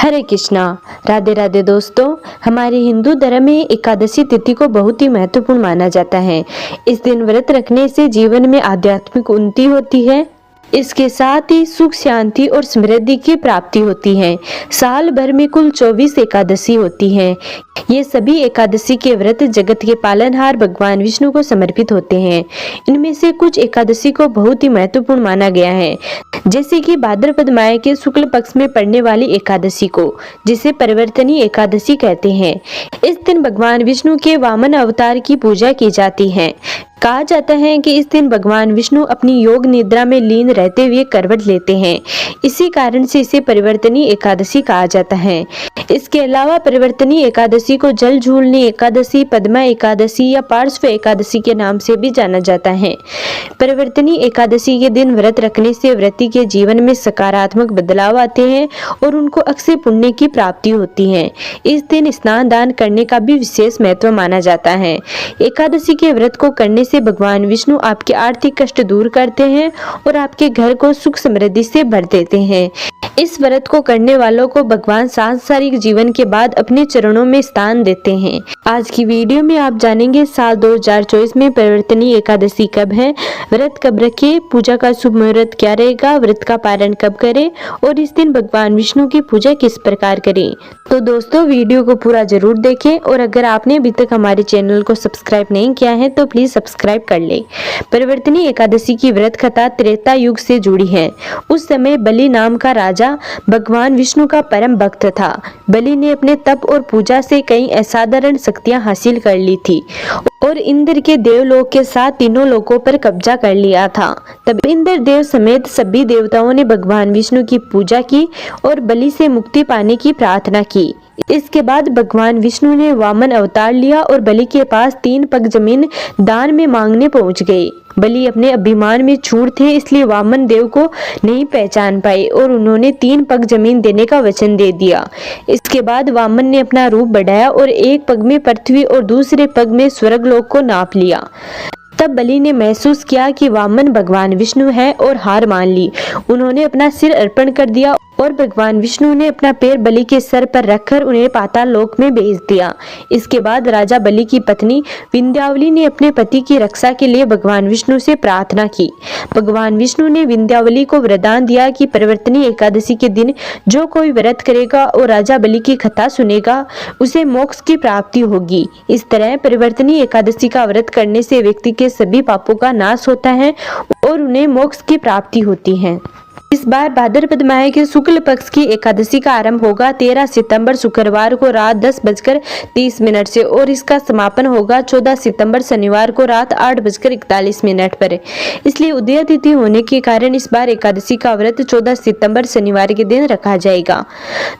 हरे कृष्णा। राधे राधे दोस्तों, हमारे हिंदू धर्म में एकादशी तिथि को बहुत ही महत्वपूर्ण माना जाता है। इस दिन व्रत रखने से जीवन में आध्यात्मिक उन्नति होती है। इसके साथ ही सुख, शांति और समृद्धि की प्राप्ति होती है। साल भर में कुल 24 एकादशी होती हैं। ये सभी एकादशी के व्रत जगत के पालनहार भगवान विष्णु को समर्पित होते हैं। इनमें से कुछ एकादशी को बहुत ही महत्वपूर्ण माना गया है, जैसे कि भाद्रपद माह के शुक्ल पक्ष में पड़ने वाली एकादशी को, जिसे परिवर्तनी एकादशी कहते हैं। इस दिन भगवान विष्णु के वामन अवतार की पूजा की जाती है। कहा जाता है कि इस दिन भगवान विष्णु अपनी योग निद्रा में लीन रहते हुए करवट लेते हैं। इसी कारण से इसे परिवर्तनी एकादशी कहा जाता है। इसके अलावा परिवर्तनी एकादशी को जल झूलनी एकादशी, पद्मा एकादशी या पार्श्व एकादशी के नाम से भी जाना जाता है। परिवर्तनी एकादशी के दिन व्रत रखने से व्रती के जीवन में सकारात्मक बदलाव आते हैं और उनको अक्षय पुण्य की प्राप्ति होती है। इस दिन स्नान दान करने का भी विशेष महत्व माना जाता है। एकादशी के व्रत को करने से भगवान विष्णु आपके आर्थिक कष्ट दूर करते हैं और आपके घर को सुख समृद्धि से भर देते हैं। इस व्रत को करने वालों को भगवान सांसारिक जीवन के बाद अपने चरणों में स्थान देते हैं। आज की वीडियो में आप जानेंगे साल 2024 में परिवर्तनी एकादशी कब है, व्रत कब रखें, पूजा का शुभ मुहूर्त क्या रहेगा, व्रत का पारण कब करें और इस दिन भगवान विष्णु की पूजा किस प्रकार करें। तो दोस्तों, वीडियो को पूरा जरूर देखें और अगर आपने अभी तक हमारे चैनल को सब्सक्राइब नहीं किया है तो प्लीज सब्सक्राइब कर ले। परिवर्तनी एकादशी की व्रत कथा त्रेता युग से जुड़ी है। उस समय बलि नाम का राजा भगवान विष्णु का परम भक्त था। बलि ने अपने तप और पूजा से कई असाधारण शक्तियां हासिल कर ली थी और इंद्र के देवलोक के साथ तीनों लोकों पर कब्जा कर लिया था। तब इंद्र देव समेत सभी देवताओं ने भगवान विष्णु की पूजा की और बलि से मुक्ति पाने की प्रार्थना की। इसके बाद भगवान विष्णु ने वामन अवतार लिया और बलि के पास 3 पग जमीन दान में मांगने पहुंच गए। बलि अपने अभिमान में चूर थे, इसलिए वामन देव को नहीं पहचान पाए और उन्होंने 3 पग जमीन देने का वचन दे दिया। इसके बाद वामन ने अपना रूप बढ़ाया और एक पग में पृथ्वी और दूसरे पग में स्वर्गलोक को नाप लिया। तब बलि ने महसूस किया कि वामन भगवान विष्णु है और हार मान ली। उन्होंने अपना सिर अर्पण कर दिया और भगवान विष्णु ने अपना पैर बलि के सर पर रखकर उन्हें पाताल लोक में भेज दिया। इसके बाद राजा बलि की पत्नी विंध्यावली ने अपने पति की रक्षा के लिए भगवान विष्णु से प्रार्थना की। भगवान विष्णु ने विंध्यावली को वरदान दिया कि परिवर्तनी एकादशी के दिन जो कोई व्रत करेगा और राजा बलि की कथा सुनेगा उसे मोक्ष की प्राप्ति होगी। इस तरह परिवर्तनी एकादशी का व्रत करने से व्यक्ति के सभी पापों का नाश होता है और उन्हें मोक्ष की प्राप्ति होती है। इस बार भाद्रपद माह के शुक्ल पक्ष की एकादशी का आरंभ होगा 13 सितंबर शुक्रवार को रात 10:30 से और इसका समापन होगा 14 सितंबर शनिवार को रात 8:41 पर। इसलिए उदय तिथि होने के कारण इस बार एकादशी का व्रत 14 सितंबर शनिवार के दिन रखा जाएगा।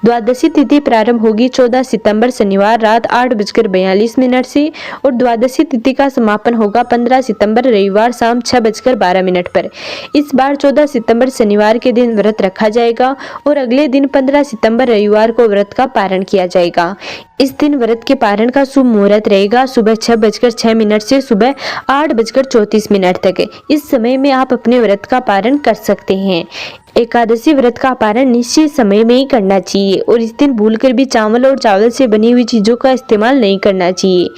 द्वादशी तिथि प्रारंभ होगी 14 सितंबर शनिवार रात 8:42 से और द्वादशी तिथि का समापन होगा 15 सितंबर रविवार शाम 6:12 पर। इस बार 14 सितंबर शनिवार के दिन व्रत रखा जाएगा और अगले दिन 15 सितंबर रविवार को व्रत का पारण किया जाएगा। इस दिन व्रत के पारण का शुभ मुहूर्त रहेगा सुबह 6:06 से सुबह 8:34 तक। इस समय में आप अपने व्रत का पारण कर सकते हैं। एकादशी व्रत का पारण निश्चित समय में ही करना चाहिए और इस दिन भूलकर भी चावल और चावल से बनी हुई चीजों का इस्तेमाल नहीं करना चाहिए।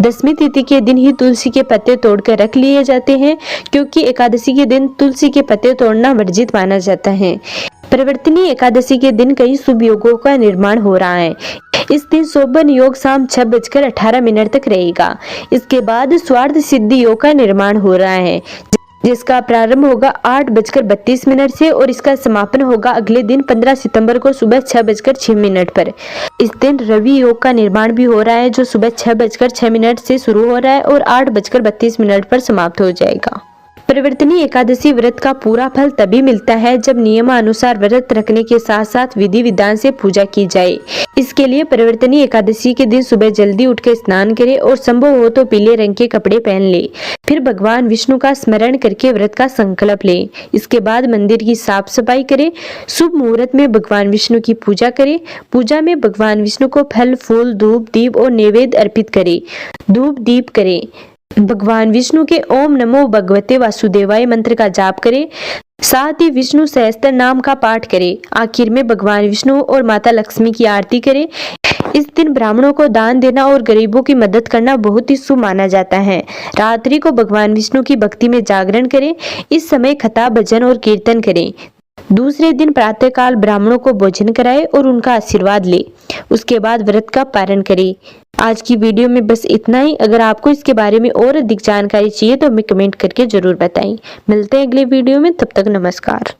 दसवीं तिथि के दिन ही तुलसी के पत्ते तोड़कर रख लिए जाते हैं, क्योंकि एकादशी के दिन तुलसी के पत्ते तोड़ना वर्जित माना जाता है। परिवर्तनी एकादशी के दिन कई शुभ योगों का निर्माण हो रहा है। इस दिन शोभन योग शाम 6:18 तक रहेगा। इसके बाद स्वार्थ सिद्धि योग का निर्माण हो रहा है, जिसका प्रारंभ होगा 8:32 से और इसका समापन होगा अगले दिन 15 सितंबर को सुबह 6:06 पर। इस दिन रवि योग का निर्माण भी हो रहा है, जो सुबह 6:06 से शुरू हो रहा है और 8:32 पर समाप्त हो जाएगा। परिवर्तनी एकादशी व्रत का पूरा फल तभी मिलता है जब नियमानुसार व्रत रखने के साथ साथ विधि विधान से पूजा की जाए। इसके लिए परिवर्तनी एकादशी के दिन सुबह जल्दी उठकर स्नान करें और संभव हो तो पीले रंग के कपड़े पहन ले। फिर भगवान विष्णु का स्मरण करके व्रत का संकल्प लें। इसके बाद मंदिर की साफ सफाई करें। शुभ मुहूर्त में भगवान विष्णु की पूजा करें। पूजा में भगवान विष्णु को फल, फूल, धूप, दीप और नैवेद्य अर्पित करें। धूप दीप करें। भगवान विष्णु के ओम नमो भगवते वासुदेवाय मंत्र का जाप करें। साथ ही विष्णु सहस्त्र नाम का पाठ करें। आखिर में भगवान विष्णु और माता लक्ष्मी की आरती करें। इस दिन ब्राह्मणों को दान देना और गरीबों की मदद करना बहुत ही शुभ माना जाता है। रात्रि को भगवान विष्णु की भक्ति में जागरण करें। इस समय कथा, भजन और कीर्तन करें। दूसरे दिन प्रातःकाल ब्राह्मणों को भोजन कराएं और उनका आशीर्वाद लें। उसके बाद व्रत का पारण करें। आज की वीडियो में बस इतना ही। अगर आपको इसके बारे में और अधिक जानकारी चाहिए तो हमें कमेंट करके जरूर बताएं। मिलते हैं अगले वीडियो में, तब तक नमस्कार।